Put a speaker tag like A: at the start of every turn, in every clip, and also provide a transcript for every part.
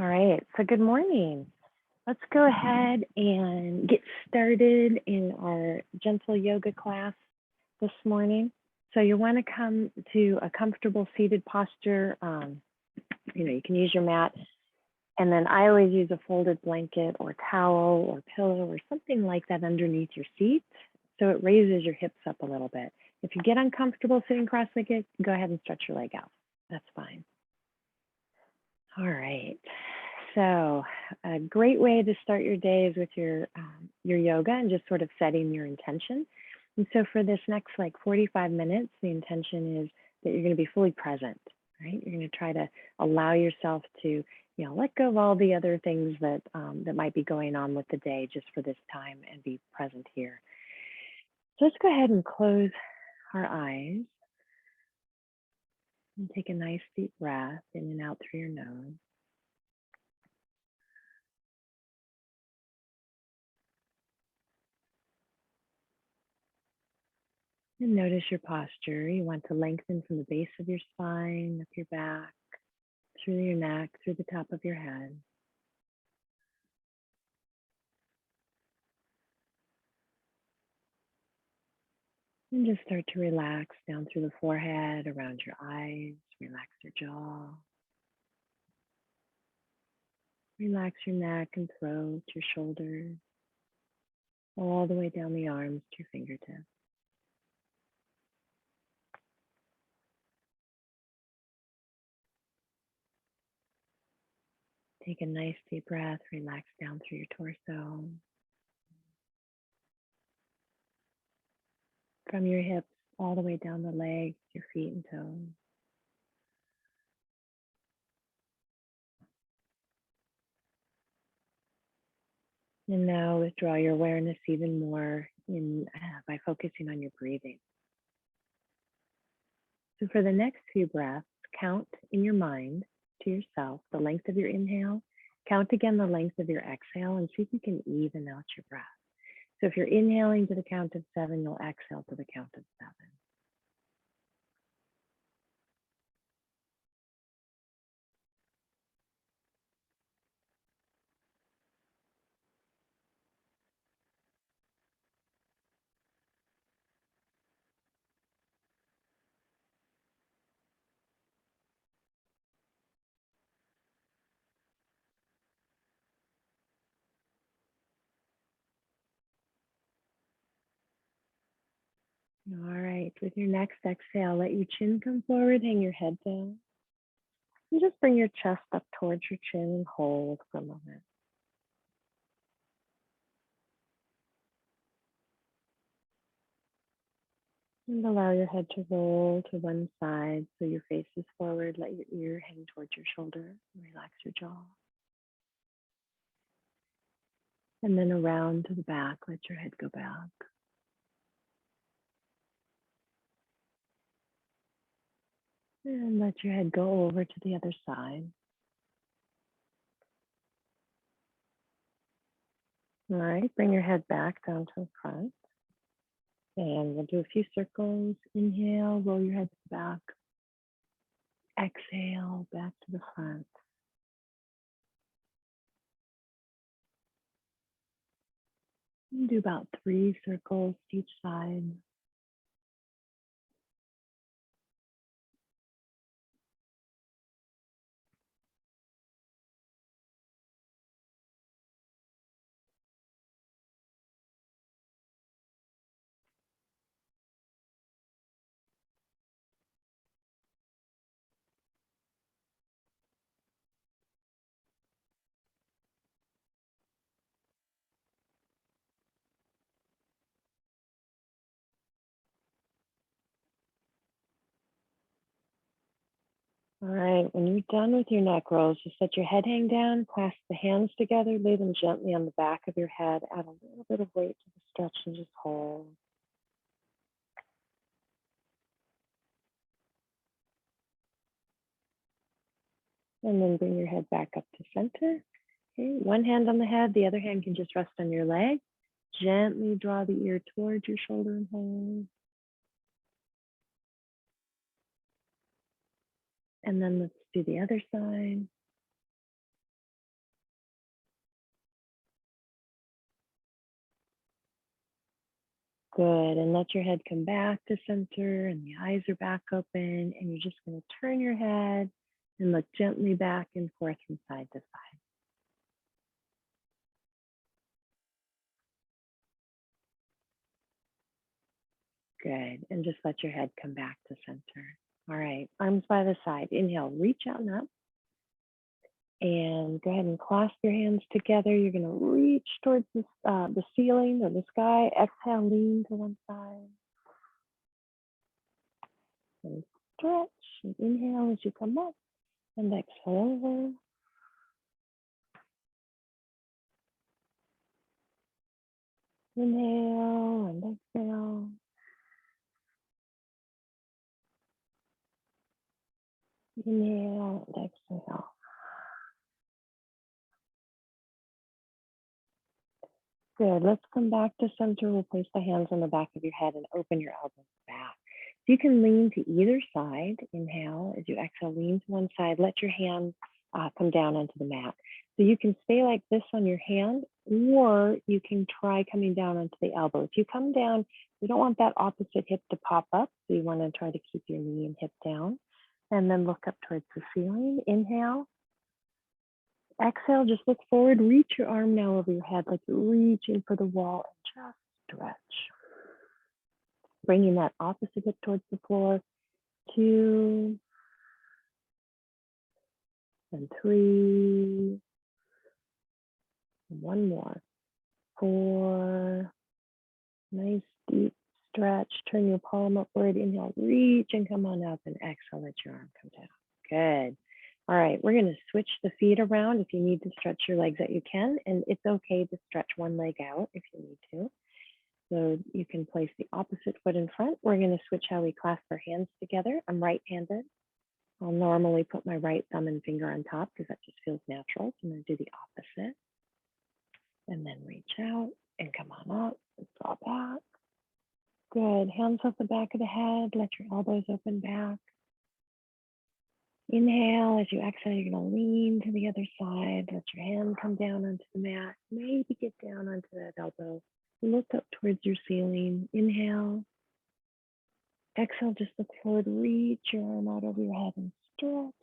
A: All right, so good morning. Let's go ahead and get started in our gentle yoga class this morning. So you want to come to a comfortable seated posture. You can use your mat, and then I always use a folded blanket or towel or pillow or something like that underneath your seat, so it raises your hips up a little bit. If you get uncomfortable sitting cross-legged, go ahead and stretch your leg out. That's fine. All right. So a great way to start your day is with your yoga and just sort of setting your intention. And so for this next 45 minutes, the intention is that you're going to be fully present, right? You're going to try to allow yourself to, let go of all the other things that that might be going on with the day just for this time and be present here. So let's go ahead and close our eyes and take a nice deep breath in and out through your nose. And notice your posture. You want to lengthen from the base of your spine, up your back, through your neck, through the top of your head. And just start to relax down through the forehead, around your eyes, relax your jaw. Relax your neck and throat, your shoulders, all the way down the arms to your fingertips. Take a nice deep breath, relax down through your torso. From your hips all the way down the legs, your feet and toes. And now withdraw your awareness even more by focusing on your breathing. So for the next few breaths, count in your mind to yourself the length of your inhale. Count again the length of your exhale and see if you can even out your breath. So if you're inhaling to the count of 7, you'll exhale to the count of 7. All right, with your next exhale, let your chin come forward, hang your head down. And just bring your chest up towards your chin and hold for a moment. And allow your head to roll to one side so your face is forward. Let your ear hang towards your shoulder. Relax your jaw. And then around to the back, let your head go back. And let your head go over to the other side. All right, bring your head back down to the front. And we'll do a few circles. Inhale, roll your head to the back. Exhale, back to the front. And do about 3 circles each side. All right, when you're done with your neck rolls, just let your head hang down, clasp the hands together, lay them gently on the back of your head, add a little bit of weight to the stretch and just hold. And then bring your head back up to center. Okay, one hand on the head, the other hand can just rest on your leg. Gently draw the ear towards your shoulder and hold. And then let's do the other side. Good, and let your head come back to center and the eyes are back open, and you're just going to turn your head and look gently back and forth from side to side. Good, and just let your head come back to center. All right, arms by the side. Inhale, reach out and up. And go ahead and clasp your hands together. You're going to reach towards the ceiling or the sky. Exhale, lean to one side. And stretch. And inhale as you come up. And exhale over. Inhale and exhale. Inhale and exhale. Good. Let's come back to center. We'll place the hands on the back of your head and open your elbows back. So you can lean to either side. Inhale. As you exhale, lean to one side. Let your hands come down onto the mat. So you can stay like this on your hand, or you can try coming down onto the elbow. If you come down, you don't want that opposite hip to pop up. So you want to try to keep your knee and hip down. And then look up towards the ceiling. Inhale. Exhale, just look forward. Reach your arm now over your head like you're reaching for the wall and just stretch. Bringing that opposite hip towards the floor. 2 and 3. And 1 more. 4. Nice deep stretch. Turn your palm upward. Inhale, reach and come on up, and exhale, let your arm come down. Good. All right, we're going to switch the feet around. If you need to stretch your legs out, you can, and it's okay to stretch one leg out if you need to. So you can place the opposite foot in front. We're going to switch how we clasp our hands together. I'm right-handed. I'll normally put my right thumb and finger on top because that just feels natural. So I'm going to do the opposite. And then reach out and come on up and draw back. Good. Hands off the back of the head. Let your elbows open back. Inhale, as you exhale, you're going to lean to the other side. Let your hand come down onto the mat. Maybe get down onto that elbow. Look up towards your ceiling. Inhale. Exhale, just look forward. Reach your arm out over your head and stretch.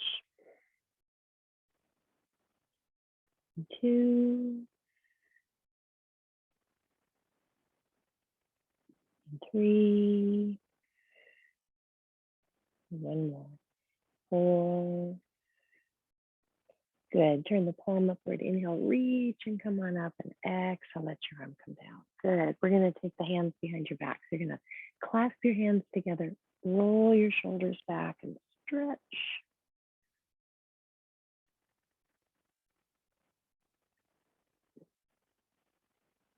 A: And 2. And 3. And 1 more. 4. Good. Turn the palm upward. Inhale, reach and come on up, and exhale, let your arm come down. Good. We're going to take the hands behind your back. So you're going to clasp your hands together, roll your shoulders back, and stretch.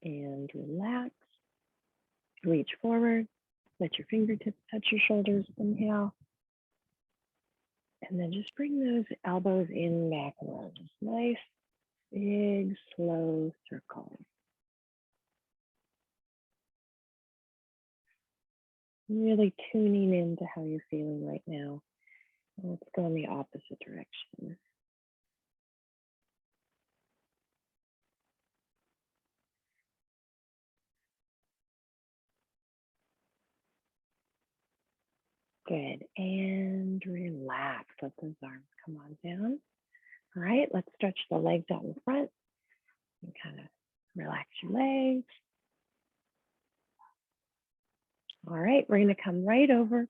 A: And relax. Reach forward. Let your fingertips touch your shoulders. Inhale. And then just bring those elbows in, back, and around. Just nice, big, slow circle. Really tuning into how you're feeling right now. Let's go in the opposite direction. Good, and relax. Let those arms come on down. All right, let's stretch the legs out in front and kind of relax your legs. All right, we're gonna come right over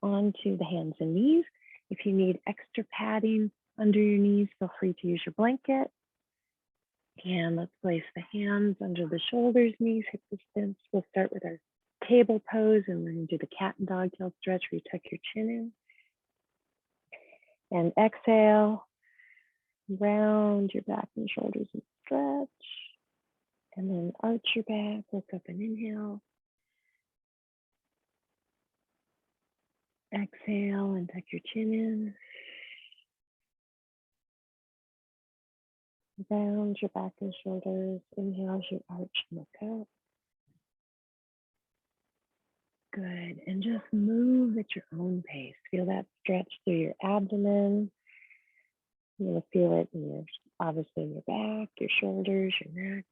A: onto the hands and knees. If you need extra padding under your knees, feel free to use your blanket. And let's place the hands under the shoulders, knees, hip distance. We'll start with our table pose, and we're going to do the cat and dog tail stretch where you tuck your chin in. And exhale, round your back and shoulders and stretch. And then arch your back, look up and inhale. Exhale and tuck your chin in. Round your back and shoulders. Inhale as you arch and look up. Good. And just move at your own pace. Feel that stretch through your abdomen. You're going to feel it in your, obviously in your back, your shoulders, your neck.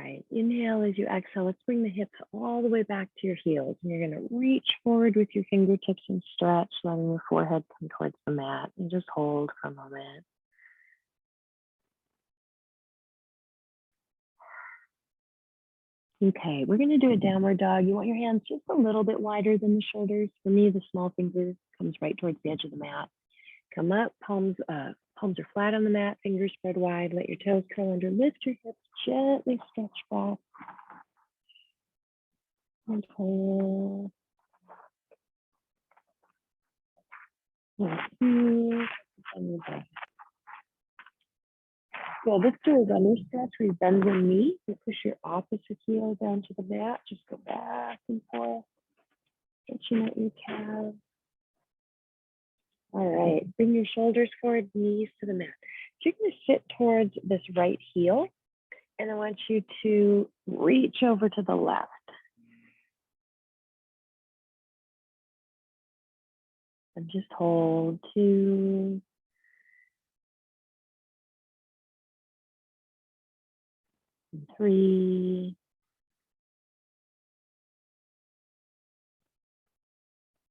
A: side. Inhale as you exhale. Let's bring the hips all the way back to your heels. And you're going to reach forward with your fingertips and stretch, letting your forehead come towards the mat. And just hold for a moment. Okay, we're going to do a downward dog. You want your hands just a little bit wider than the shoulders. For me, the small finger comes right towards the edge of the mat. Come up, palms are flat on the mat, fingers spread wide. Let your toes curl under. Lift your hips, gently stretch back. And hold. And good. Let's do a runner stretch where you bend the knee. You push your opposite heel down to the mat. Just go back and forth, stretching out your calves. All right, bring your shoulders forward, knees to the mat. So you're going to sit towards this right heel, and I want you to reach over to the left. And just hold 2, 3,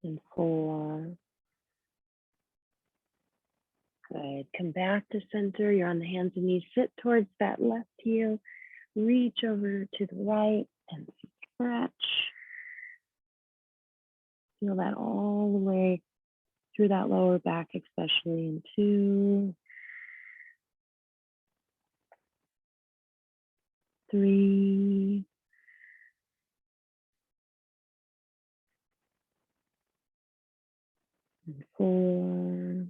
A: and 4. Good. Come back to center. You're on the hands and knees. Sit towards that left heel. Reach over to the right and stretch. Feel that all the way through that lower back, especially in 2, 3, and 4.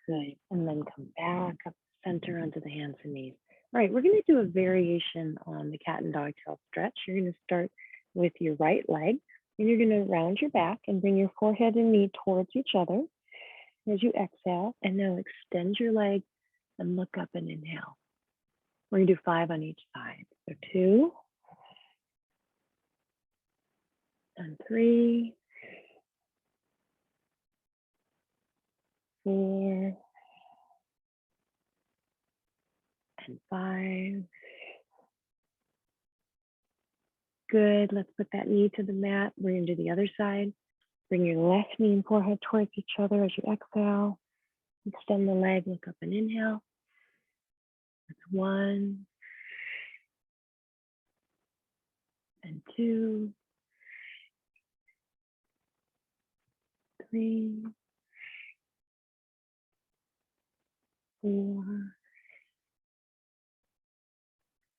A: Good. And then come back up center onto the hands and knees. All right, we're going to do a variation on the cat and dog tail stretch. You're going to start with your right leg, and you're going to round your back and bring your forehead and knee towards each other as you exhale. And now extend your leg and look up and inhale. We're going to do 5 on each side. So 2, and 3, 4, and 5. Good. Let's put that knee to the mat. We're going to do the other side. Bring your left knee and forehead towards each other as you exhale. Extend the leg, look up and inhale. That's 1, and 2, 3, 4,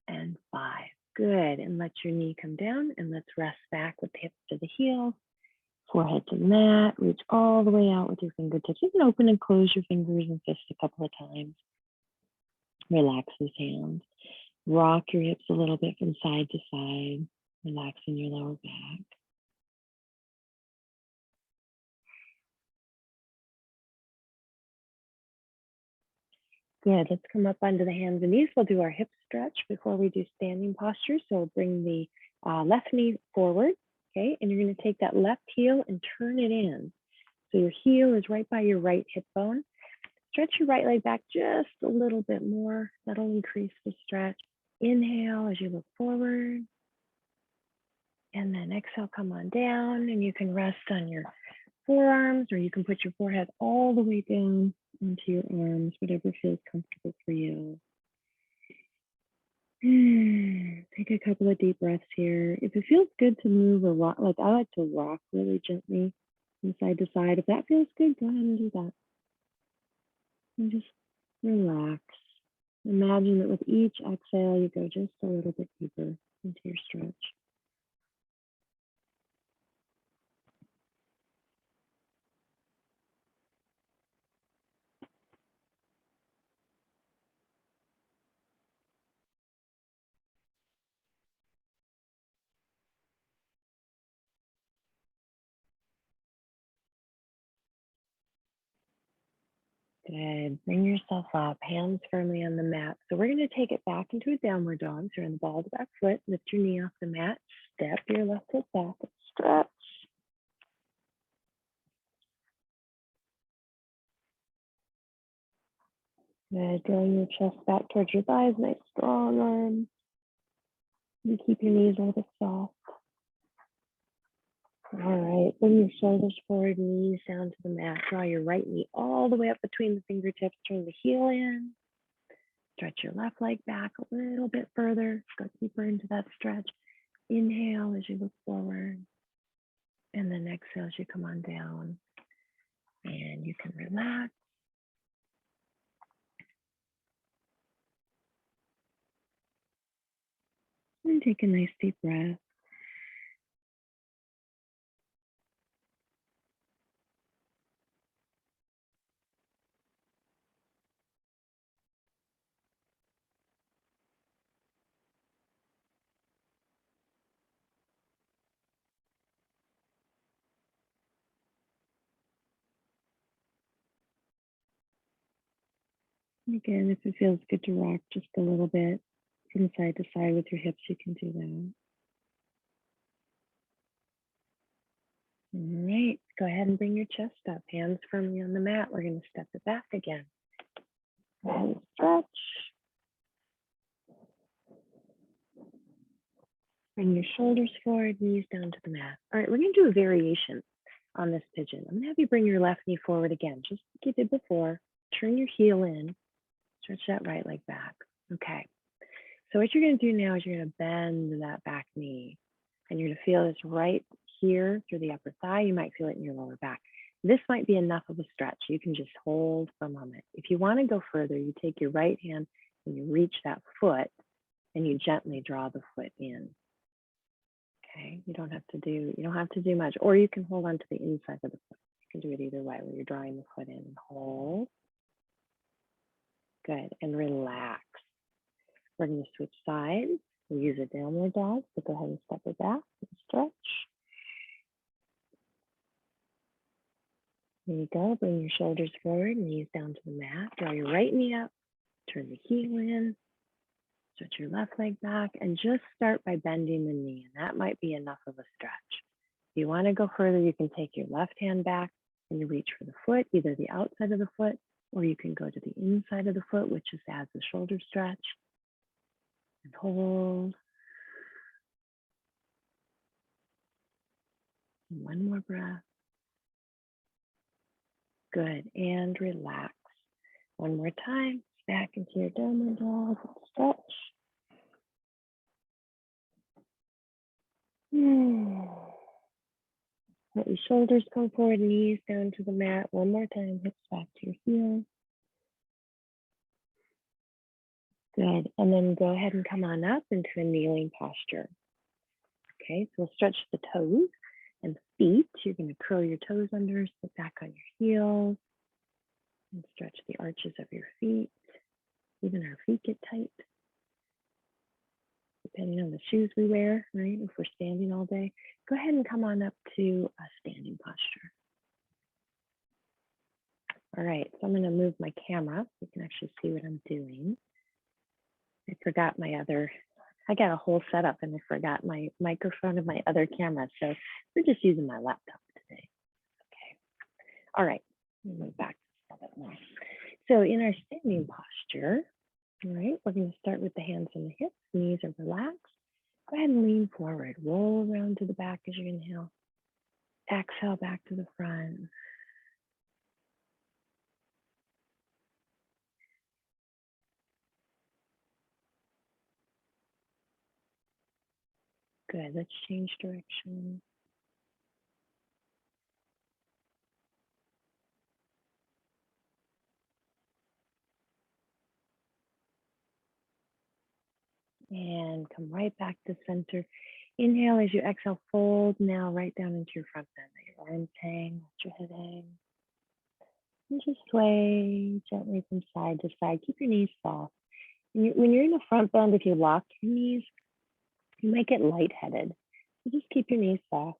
A: and 5. Good. And let your knee come down, and let's rest back with the hips to the heels. Forehead to the mat. Reach all the way out with your fingertips. You can open and close your fingers and fists a couple of times. Relax those hands. Rock your hips a little bit from side to side, relaxing your lower back. Good. Let's come up onto the hands and knees. We'll do our hip stretch before we do standing posture. So bring the left knee forward, okay? And you're going to take that left heel and turn it in. So your heel is right by your right hip bone. Stretch your right leg back just a little bit more. That'll increase the stretch. Inhale as you look forward. And then exhale, come on down, and you can rest on your forearms, or you can put your forehead all the way down into your arms, whatever feels comfortable for you. Take a couple of deep breaths here. If it feels good to move or rock, like I like to rock really gently from side to side. If that feels good, go ahead and do that. And just relax. Imagine that with each exhale, you go just a little bit deeper into your stretch. Good. Bring yourself up, hands firmly on the mat. So we're going to take it back into a downward dog. So you're on the ball of the back foot. Lift your knee off the mat. Step your left foot back. Stretch. Good. Drawing your chest back towards your thighs, nice strong arms. You keep your knees a little soft. All right, bring your shoulders forward, knees down to the mat. Draw your right knee all the way up between the fingertips. Turn the heel in. Stretch your left leg back a little bit further. Go deeper into that stretch. Inhale as you look forward. And then exhale as you come on down. And you can relax. And take a nice deep breath. Again, if it feels good to rock just a little bit from side to side with your hips, you can do that. All right, go ahead and bring your chest up, hands firmly on the mat. We're going to step it back again. And stretch. Bring your shoulders forward, knees down to the mat. All right, we're going to do a variation on this pigeon. I'm going to have you bring your left knee forward again, just like you did before. Turn your heel in, stretch that right leg back. Okay, so what you're going to do now is you're going to bend that back knee, and you're going to feel this right here through the upper thigh. You might feel it in your lower back. This might be enough of a stretch. You can just hold for a moment. If you want to go further, you take your right hand and you reach that foot and you gently draw the foot in. Okay, you don't have to do much, or you can hold on to the inside of the foot. You can do it either way where you're drawing the foot in and hold. Good, and relax. We're going to switch sides. We'll use a downward dog, so go ahead and step it back and stretch. There you go. Bring your shoulders forward, knees down to the mat. Draw your right knee up, turn the heel in, stretch your left leg back, and just start by bending the knee. And that might be enough of a stretch. If you want to go further, you can take your left hand back and you reach for the foot, either the outside of the foot, or you can go to the inside of the foot, which just adds a shoulder stretch. And hold. And one more breath. Good, and relax. One more time, back into your downward dog, stretch. Let your shoulders come forward, knees down to the mat. One more time, hips back to your heels. Good, and then go ahead and come on up into a kneeling posture. Okay, so we'll stretch the toes and feet. You're going to curl your toes under, sit back on your heels, and stretch the arches of your feet. Even our feet get tight, depending on the shoes we wear, right? If we're standing all day, go ahead and come on up to a standing posture. All right, so I'm going to move my camera so you can actually see what I'm doing. I forgot I got a whole setup and I forgot my microphone and my other camera. So we're just using my laptop today. Okay. All right, let me move back a little bit more. So in our standing posture, all right, we're going to start with the hands on the hips, knees are relaxed. Go ahead and lean forward, roll around to the back as you inhale. Exhale back to the front. Good, let's change direction. And come right back to center. Inhale as you exhale, fold now right down into your front bend. Let your arms hang, let your head hang. And just sway gently from side to side. Keep your knees soft. When you're in a front bend, if you lock your knees, you might get lightheaded. So just keep your knees soft.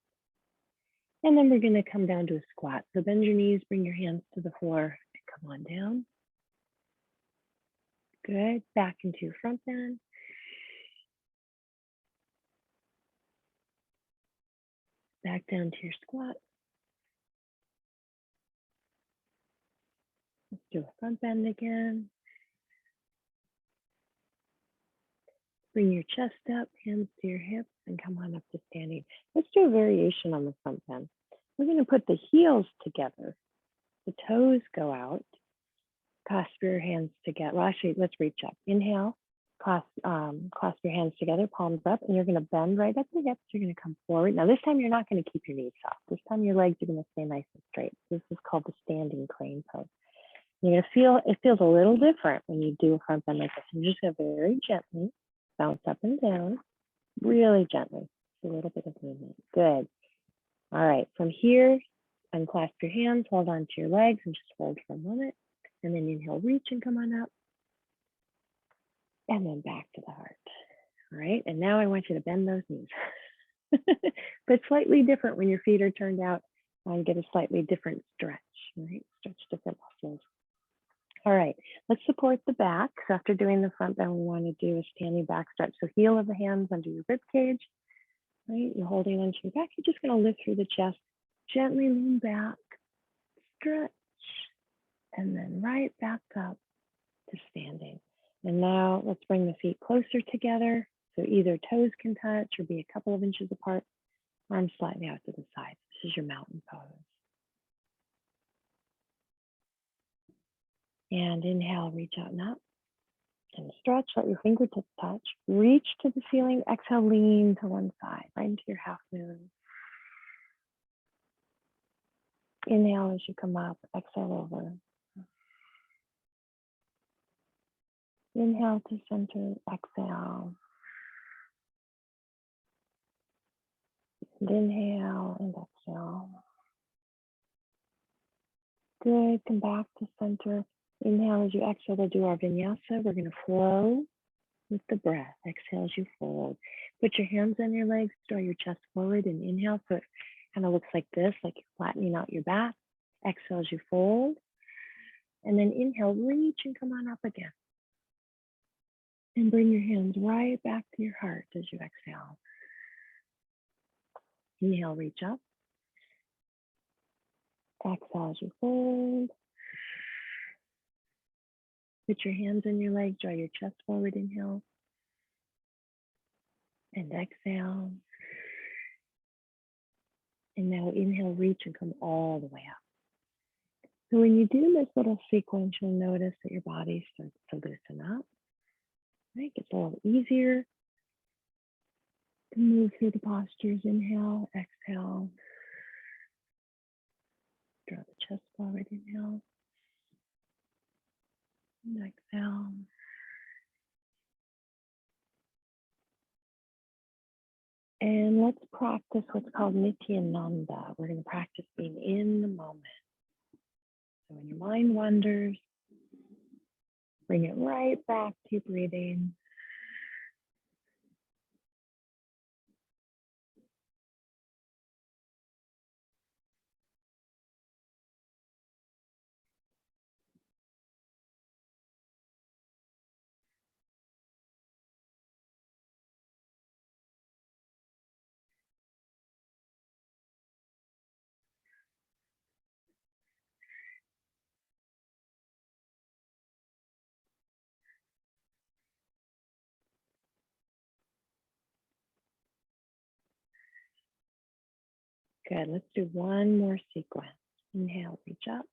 A: And then we're going to come down to a squat. So bend your knees, bring your hands to the floor, and come on down. Good. Back into your front bend. Back down to your squat. Let's do a front bend again. Bring your chest up, hands to your hips, and come on up to standing. Let's do a variation on the front bend. We're going to put the heels together. The toes go out. Clasp your hands together. Well, actually, let's reach up. Inhale, clasp your hands together, palms up, and you're going to bend right at the hips. You're going to come forward. Now, this time you're not going to keep your knees soft. This time your legs are going to stay nice and straight. This is called the standing crane pose. You're going to feel, it feels a little different when you do a front bend like this. You're just going to very gently bounce up and down, really gently. Just a little bit of movement. Good. All right, from here, unclasp your hands, hold on to your legs, and just hold for a moment. And then inhale, reach and come on up. And then back to the heart. All right, and now I want you to bend those knees. But slightly different when your feet are turned out and get a slightly different stretch, right? Stretch different muscles. All right, let's support the back. So after doing the front bend, we want to do a standing back stretch. So heel of the hands under your rib cage, right? You're holding onto your back. You're just going to lift through the chest, gently lean back, stretch, and then right back up to standing. And now let's bring the feet closer together. So either toes can touch or be a couple of inches apart, arms slightly out to the side. This is your mountain pose. And inhale, reach out and up. And stretch, let your fingertips touch. Reach to the ceiling. Exhale, lean to one side, right into your half moon. Inhale as you come up, exhale over. Inhale to center, exhale. And inhale and exhale. Good, come back to center. Inhale as you exhale to do our vinyasa. We're going to flow with the breath. Exhale as you fold. Put your hands on your legs, draw your chest forward and inhale. So it kind of looks like this, like you're flattening out your back. Exhale as you fold. And then inhale, reach and come on up again. And bring your hands right back to your heart as you exhale. Inhale, reach up. Exhale as you fold. Put your hands on your legs, draw your chest forward, inhale. And exhale. And now inhale, reach and come all the way up. So when you do this little sequence, you'll notice that your body starts to loosen up. Right? It gets a little easier to move through the postures. Inhale, exhale. Draw the chest forward, inhale. And exhale. And let's practice what's called Nityananda. We're going to practice being in the moment. So when your mind wanders, bring it right back to your breathing. Good. Let's do one more sequence. Inhale, reach up.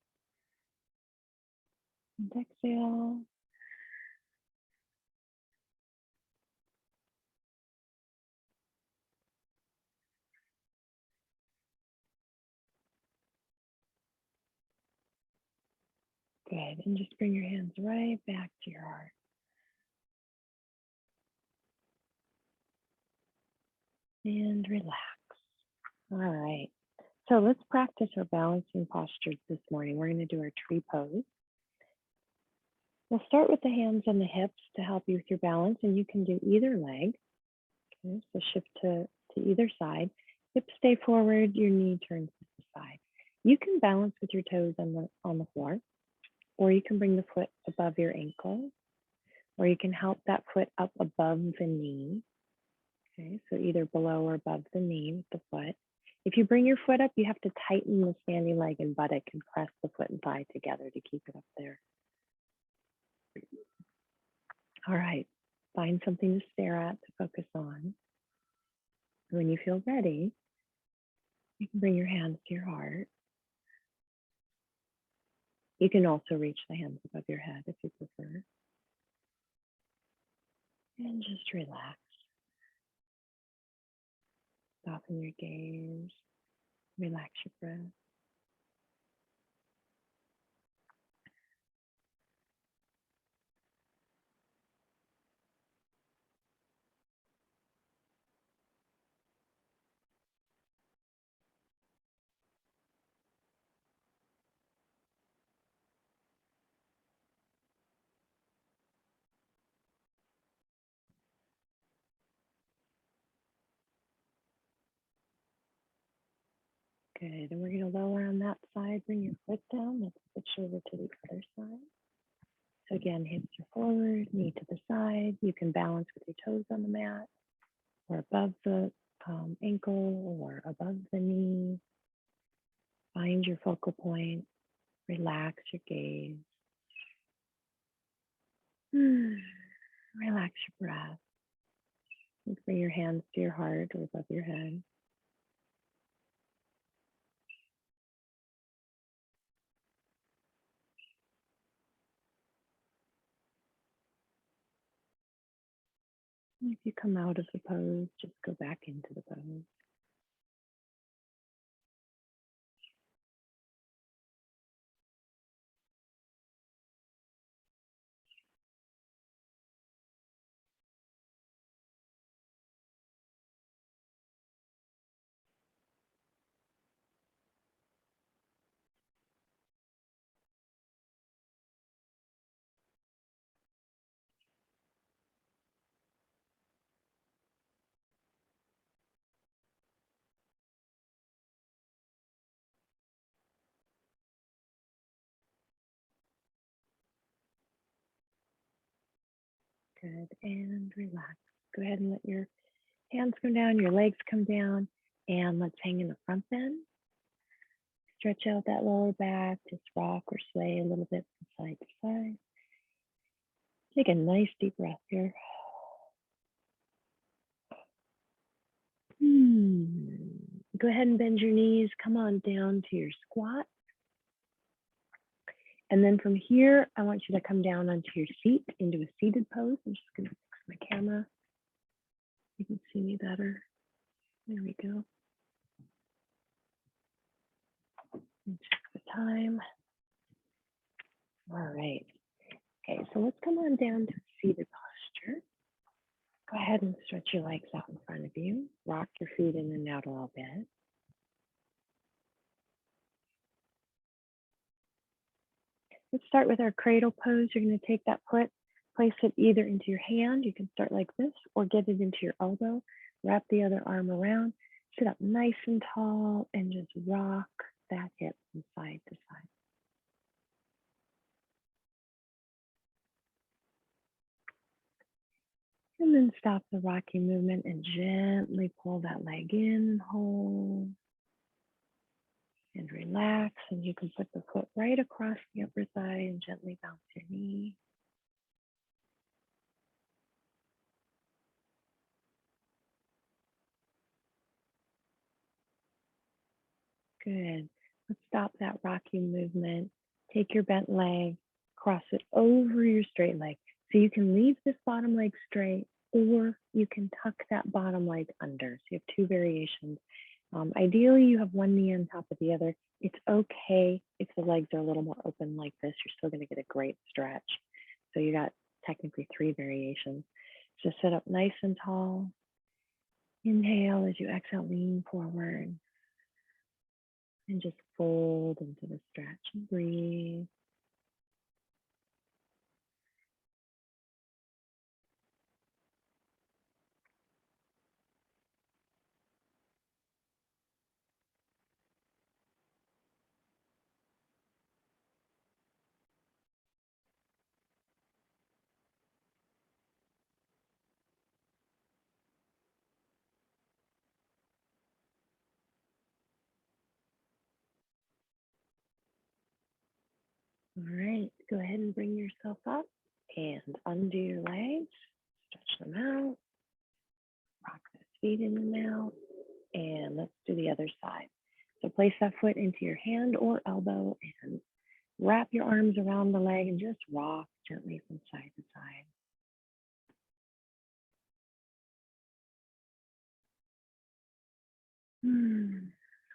A: And exhale. Good. And just bring your hands right back to your heart. And relax. All right. So let's practice our balancing postures this morning. We're going to do our tree pose. We'll start with the hands on the hips to help you with your balance, and you can do either leg. Okay, so shift to either side. Hips stay forward, your knee turns to the side. You can balance with your toes on the floor, or you can bring the foot above your ankle, or you can help that foot up above the knee. Okay, so either below or above the knee with the foot. If you bring your foot up, you have to tighten the standing leg and buttock and press the foot and thigh together to keep it up there. All right, Find something to stare at, to focus on. When you feel ready, you can bring your hands to your heart. You can also reach the hands above your head if you prefer. And just relax. Soften your gaze. Relax your breath. Good. And we're going to lower on that side. Bring your foot down. Let's switch over to the other side. So again, hips are forward, knee to the side. You can balance with your toes on the mat or above the ankle or above the knee. Find your focal point. Relax your gaze. Relax your breath. Bring your hands to your heart or above your head. If you come out of the pose, just go back into the pose. Good, and relax. Go ahead and let your hands come down, your legs come down, and let's hang in the front bend. Stretch out that lower back, just rock or sway a little bit from side to side. Take a nice deep breath here. Go ahead and bend your knees, come on down to your squat. And then from here, I want you to come down onto your seat into a seated pose. I'm just gonna fix my camera. You can see me better. There we go. And check the time. All right. Okay, so let's come on down to seated posture. Go ahead and stretch your legs out in front of you. Rock your feet in and out a little bit. Let's start with our cradle pose. You're going to take that foot, place it either into your hand. You can start like this or get it into your elbow. Wrap the other arm around. Sit up nice and tall and just rock that hip from side to side. And then stop the rocking movement and gently pull that leg in and hold. And relax, and you can put the foot right across the upper thigh and gently bounce your knee. Good. Let's stop that rocking movement. Take your bent leg, cross it over your straight leg. So you can leave this bottom leg straight, or you can tuck that bottom leg under. So you have two variations. Ideally, you have one knee on top of the other. It's okay if the legs are a little more open like this. You're still going to get a great stretch. So you got technically three variations. So sit up nice and tall. Inhale as you exhale, lean forward. And just fold into the stretch and breathe. All right, go ahead and bring yourself up and undo your legs. Stretch them out. Rock those feet in and out. And let's do the other side. So place that foot into your hand or elbow and wrap your arms around the leg and just rock gently from side to side.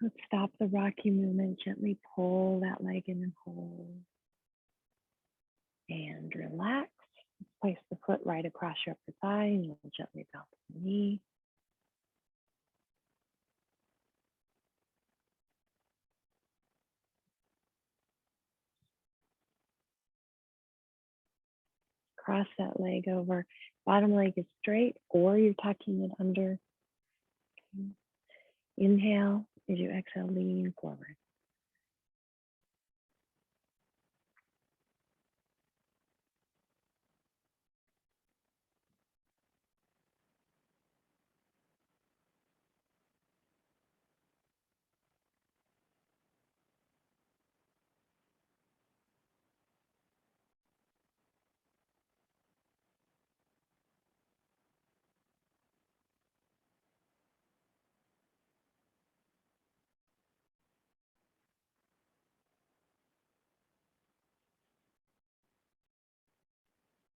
A: Let's stop the rocky movement. Gently pull that leg in and hold. And relax. Place the foot right across your upper thigh and you'll gently bounce the knee. Cross that leg over. Bottom leg is straight or you're tucking it under. Okay. Inhale, as you exhale, lean forward.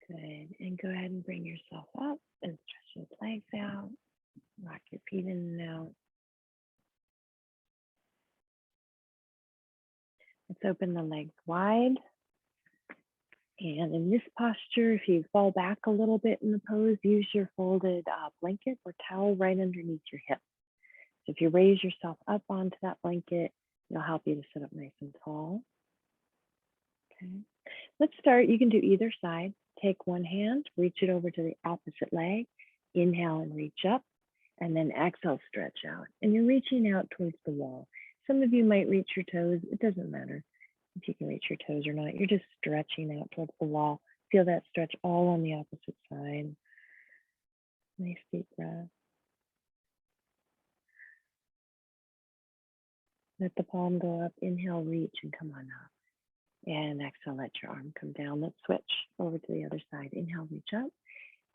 A: Good. And go ahead and bring yourself up and stretch your legs out. Rock your feet in and out. Let's open the legs wide. And in this posture, if you fall back a little bit in the pose, use your folded blanket or towel right underneath your hip. So if you raise yourself up onto that blanket, it'll help you to sit up nice and tall. Okay. Let's start. You can do either side. Take one hand, reach it over to the opposite leg. Inhale and reach up, and then exhale, stretch out. And you're reaching out towards the wall. Some of you might reach your toes. It doesn't matter if you can reach your toes or not. You're just stretching out towards the wall. Feel that stretch all on the opposite side. Nice deep breath. Let the palm go up. Inhale, reach, and come on up. And exhale, let your arm come down. Let's switch over to the other side. Inhale, reach up.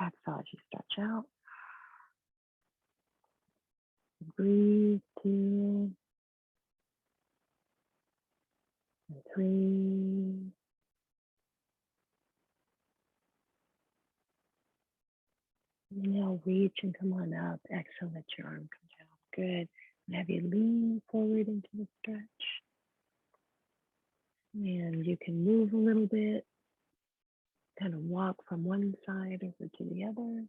A: Exhale as you stretch out. Breathe, 2 and 3. Inhale, reach and come on up. Exhale, let your arm come down. Good. And have you lean forward into the stretch. And you can move a little bit. Kind of walk from one side over to the other.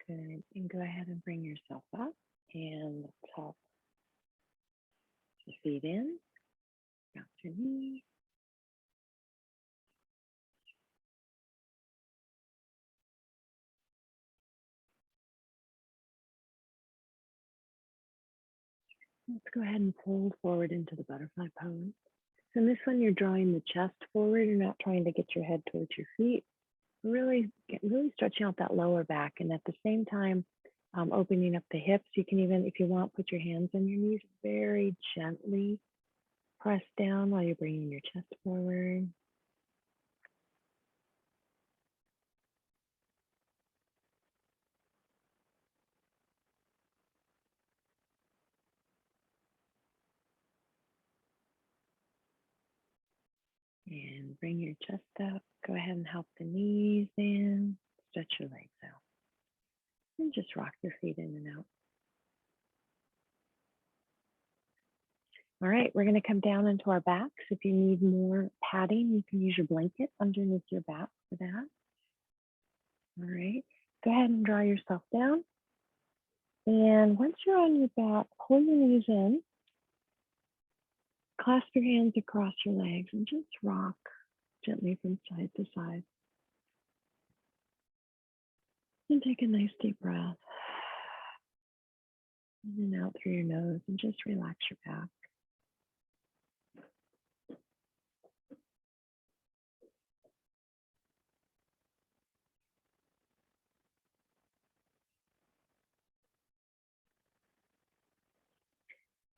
A: Good. And go ahead and bring yourself up. And let's hop the feet in. Bounce your knee. Let's go ahead and fold forward into the butterfly pose. So in this one, you're drawing the chest forward. You're not trying to get your head towards your feet. Really stretching out that lower back. And at the same time, opening up the hips. You can even, if you want, put your hands on your knees, very gently press down while you're bringing your chest forward. And bring your chest up. Go ahead and help the knees in. Stretch your legs out. And just rock your feet in and out. All right, we're going to come down into our backs. If you need more padding, you can use your blanket underneath your back for that. All right, go ahead and draw yourself down. And once you're on your back, pull your knees in. Clasp your hands across your legs and just rock gently from side to side. And take a nice deep breath. In and out through your nose and just relax your back.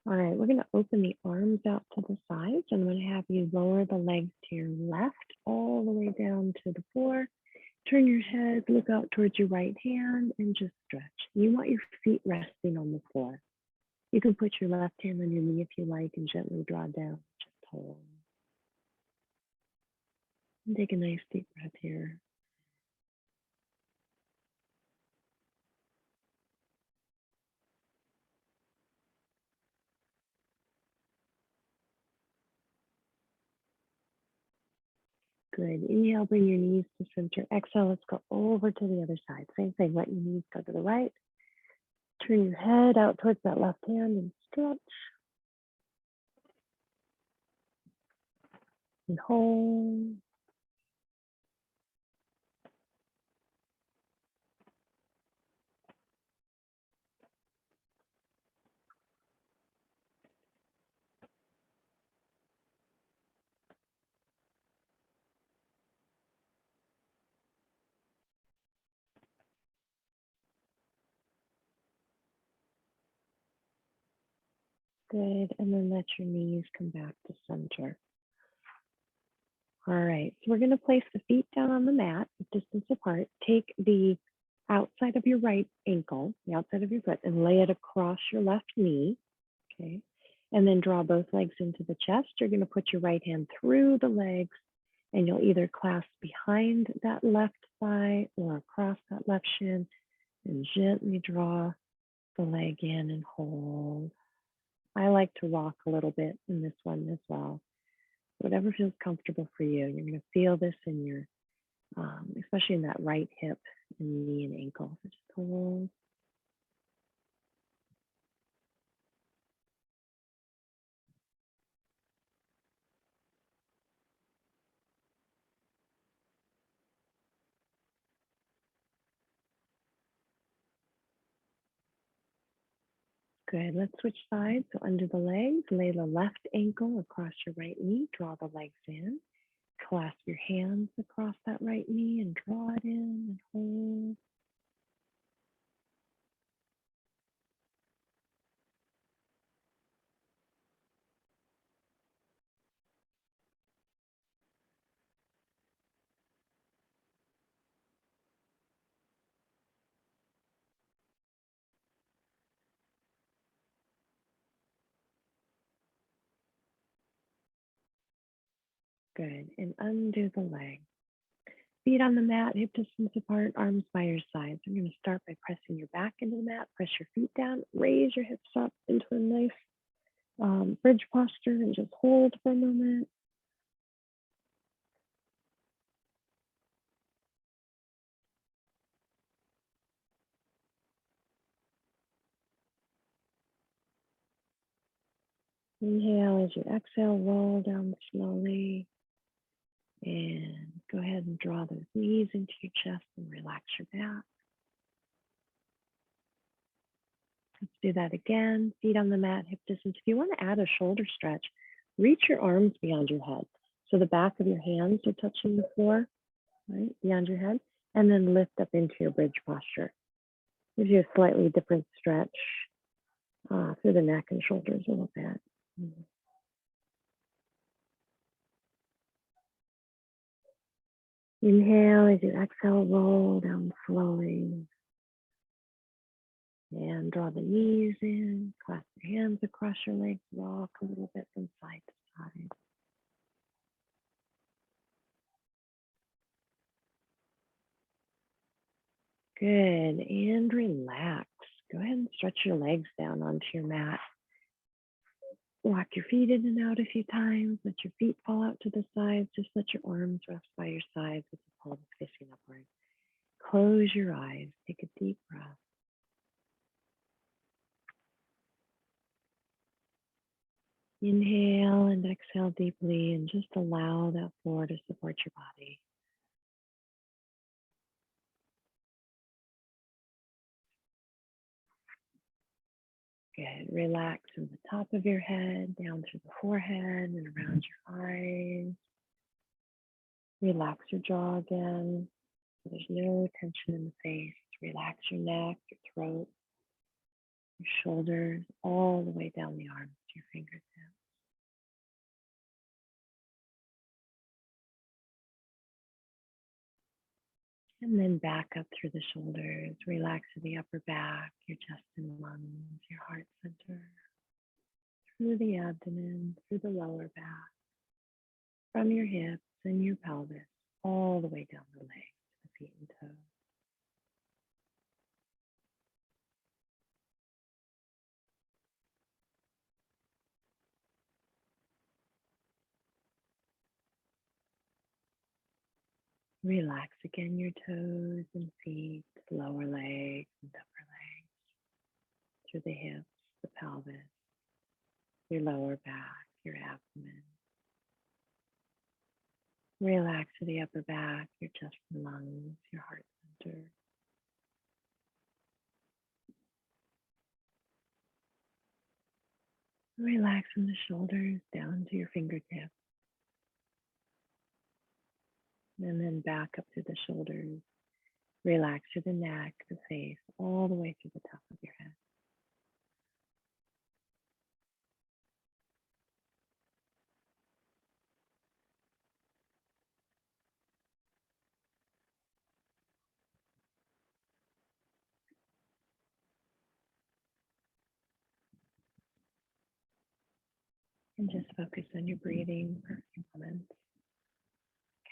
A: All right, we're going to open the arms out to the sides. And I'm going to have you lower the legs to your left all the way down to the floor. Turn your head, look out towards your right hand, and just stretch. You want your feet resting on the floor. You can put your left hand on your knee if you like and gently draw down. Just hold. And take a nice deep breath here. Good. Inhale, bring your knees to center. Exhale, let's go over to the other side. Same thing, let your knees go to the right. Turn your head out towards that left hand and stretch. And hold. Good. And then let your knees come back to center. All right. So we're going to place the feet down on the mat, distance apart. Take the outside of your right ankle, the outside of your foot, and lay it across your left knee. Okay. And then draw both legs into the chest. You're going to put your right hand through the legs, and you'll either clasp behind that left thigh or across that left shin, and gently draw the leg in and hold. I like to rock a little bit in this one as well. Whatever feels comfortable for you. You're going to feel this in your, especially in that right hip and knee and ankle. So just hold. Good. Let's switch sides. So under the legs, lay the left ankle across your right knee. Draw the legs in. Clasp your hands across that right knee and draw it in and hold. Good. And undo the leg. Feet on the mat, hip distance apart, arms by your sides. I'm going to start by pressing your back into the mat. Press your feet down. Raise your hips up into a nice bridge posture and just hold for a moment. Inhale as you exhale, roll down slowly. And go ahead and draw those knees into your chest and relax your back. Let's do that again. Feet on the mat, hip distance. If you want to add a shoulder stretch, reach your arms beyond your head. So the back of your hands are touching the floor, right, beyond your head, and then lift up into your bridge posture. Gives you a slightly different stretch through the neck and shoulders a little bit. Inhale as you exhale, roll down slowly. And draw the knees in, clasp your hands across your legs, rock a little bit from side to side. Good, and relax. Go ahead and stretch your legs down onto your mat. Walk your feet in and out a few times. Let your feet fall out to the sides. Just let your arms rest by your sides with the palms facing upward. Close your eyes. Take a deep breath. Inhale and exhale deeply and just allow that floor to support your body. Good. Relax from the top of your head down through the forehead and around your eyes. Relax your jaw again. So there's no tension in the face. Relax your neck, your throat, your shoulders, all the way down the arms to your fingertips. And then back up through the shoulders, relax to the upper back, your chest and lungs, your heart center, through the abdomen, through the lower back, from your hips and your pelvis, all the way down the legs to the feet and toes. Relax again your toes and feet, lower legs and upper legs, through the hips, the pelvis, your lower back, your abdomen. Relax to the upper back, your chest and lungs, your heart center. Relax from the shoulders down to your fingertips. And then back up to the shoulders. Relax to the neck, the face, all the way to the top of your head. And just focus on your breathing for a few moments.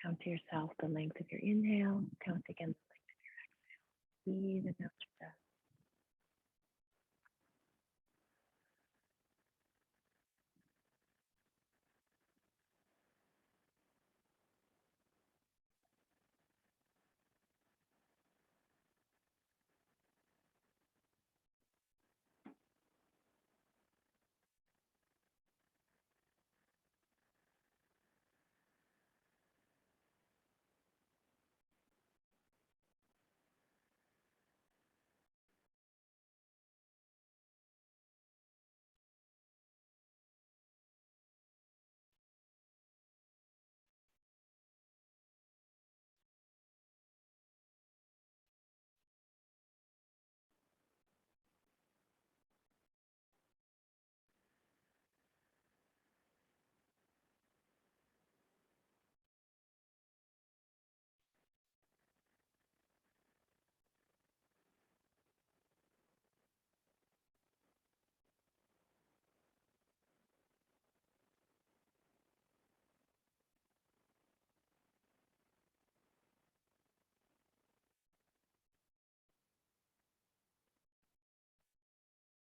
A: Count to yourself the length of your inhale. Count again the length of your exhale. Breathe and out your breath.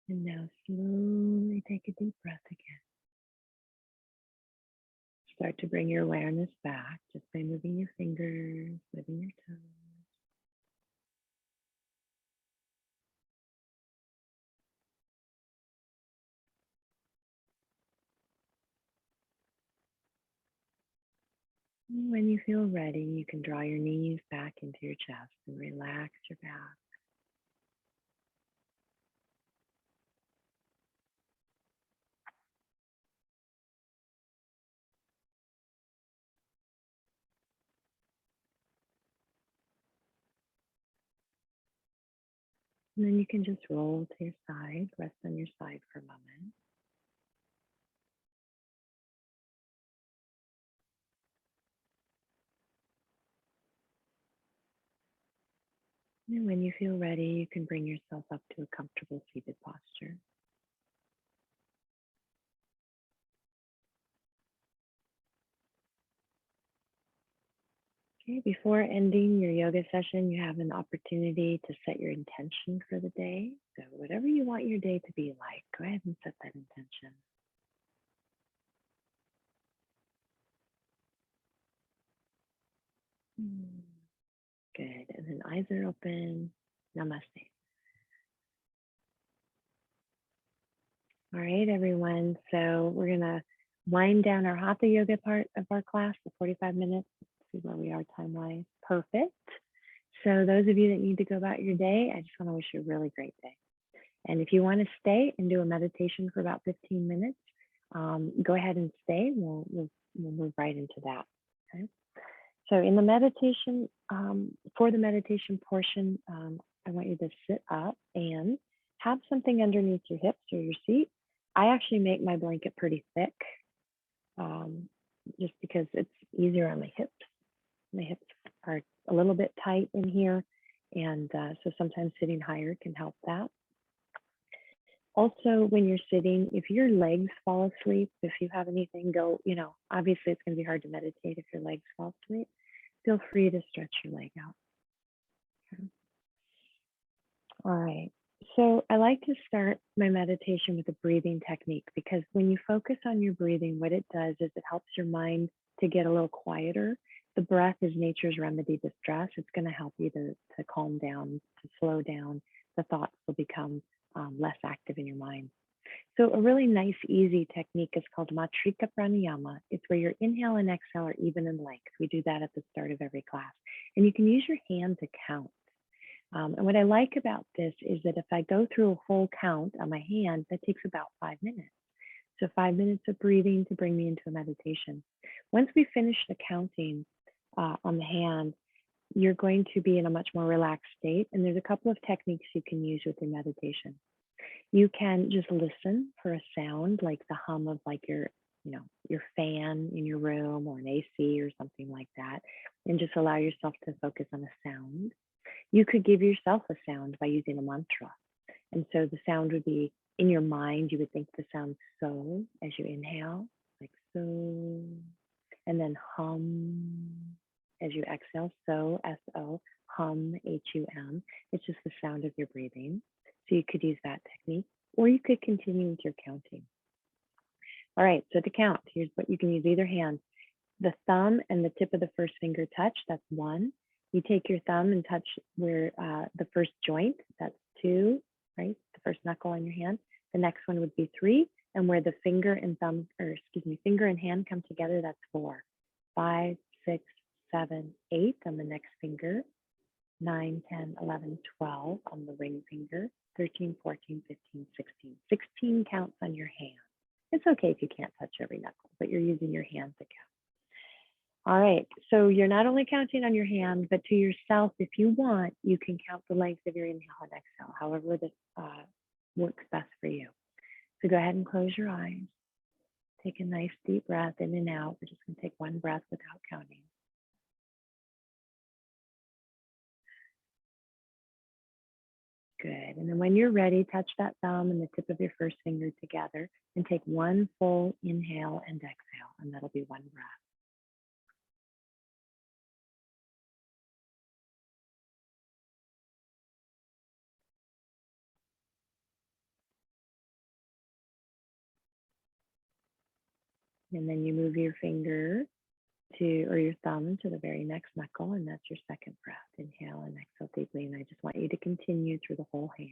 A: And now slowly take a deep breath again. Start to bring your awareness back just by moving your fingers, moving your toes. And when you feel ready, you can draw your knees back into your chest and relax your back. And then you can just roll to your side, rest on your side for a moment. And when you feel ready, you can bring yourself up to a comfortable seated posture. Okay, before ending your yoga session, you have an opportunity to set your intention for the day. So whatever you want your day to be like, go ahead and set that intention. Good, and then eyes are open. Namaste. All right, everyone. So we're gonna wind down our Hatha Yoga part of our class for 45 minutes. Let's see where we are time-wise. Perfect. So those of you that need to go about your day, I just want to wish you a really great day. And if you want to stay and do a meditation for about 15 minutes, go ahead and stay. We'll move right into that. Okay. So in the meditation, for the meditation portion, I want you to sit up and have something underneath your hips or your seat. I actually make my blanket pretty thick, just because it's easier on my hips. My hips are a little bit tight in here, and so sometimes sitting higher can help that. Also, when you're sitting, if your legs fall asleep, if you have anything go, obviously it's going to be hard to meditate if your legs fall asleep. Feel free to stretch your leg out. Okay. All right. So I like to start my meditation with a breathing technique, because when you focus on your breathing, what it does is it helps your mind to get a little quieter. The breath is nature's remedy to stress. It's going to help you to calm down, to slow down. The thoughts will become less active in your mind. So a really nice, easy technique is called Matrika Pranayama. It's where your inhale and exhale are even in length. We do that at the start of every class. And you can use your hand to count. And what I like about this is that if I go through a whole count on my hand, that takes about 5 minutes. So 5 minutes of breathing to bring me into a meditation. Once we finish the counting on the hand, you're going to be in a much more relaxed state. And there's a couple of techniques you can use with your meditation. You can just listen for a sound, like the hum of like your fan in your room, or an AC or something like that, and just allow yourself to focus on a sound. You could give yourself a sound by using a mantra. And so the sound would be in your mind, you would think the sound so as you inhale, like so, and then hum as you exhale, so, S-O, hum, H-U-M. It's just the sound of your breathing. So you could use that technique, or you could continue with your counting. All right, so to count, here's what you can use either hand. The thumb and the tip of the first finger touch, that's 1. You take your thumb and touch where the first joint, that's 2, right? The first knuckle on your hand. The next one would be 3, and where the finger and finger and hand come together, that's 4. 5, 6, 7, 8 on the next finger. 9, 10, 11, 12 on the ring finger. 13, 14, 15, 16. 16 counts on your hand. It's okay if you can't touch every knuckle, but you're using your hand to count. All right, so you're not only counting on your hand, but to yourself, if you want, you can count the length of your inhale and exhale, however this works best for you. So go ahead and close your eyes. Take a nice deep breath in and out. We're just going to take one breath without counting. Good. And then when you're ready, touch that thumb and the tip of your first finger together and take one full inhale and exhale, and that'll be one breath. And then you move your finger or your thumb to the very next knuckle, and that's your second breath. Inhale and exhale deeply. And I just want you to continue through the whole hand.